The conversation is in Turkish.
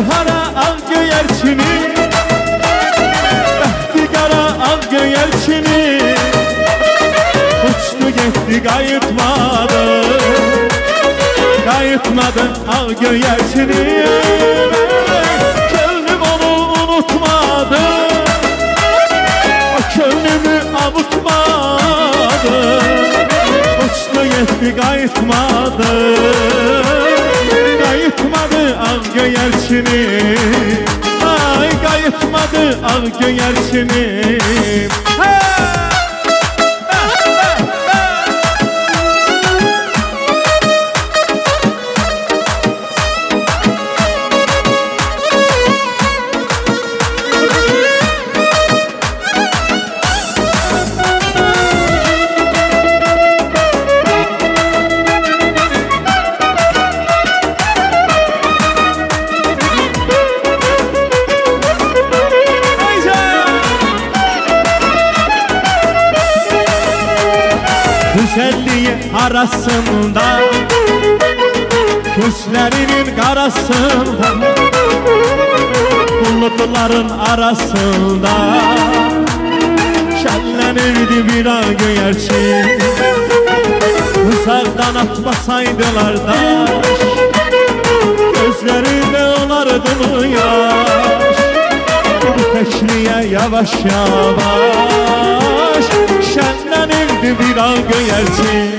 hara al göyerçini, bəxti qara al göyerçini. Uçtu gitti qayıtmadı, qayıtmadı al göyerçini. Könlüm onu unutmadı, o könlümü avutmadı. Uçtu gitti qayıtmadı, qayıtmadı al göyerçini. Ay qayıtmadı al göyerçini. Güzelliği arasında, gözlerinin karasında, bulutların arasında şenlenirdi bir an göyerçin. Uzaktan atmasaydılar daş, gözlerinde olardı mı yaş? Bu tekliğe yavaş yavaş şenlenirdi bir an göyerçin.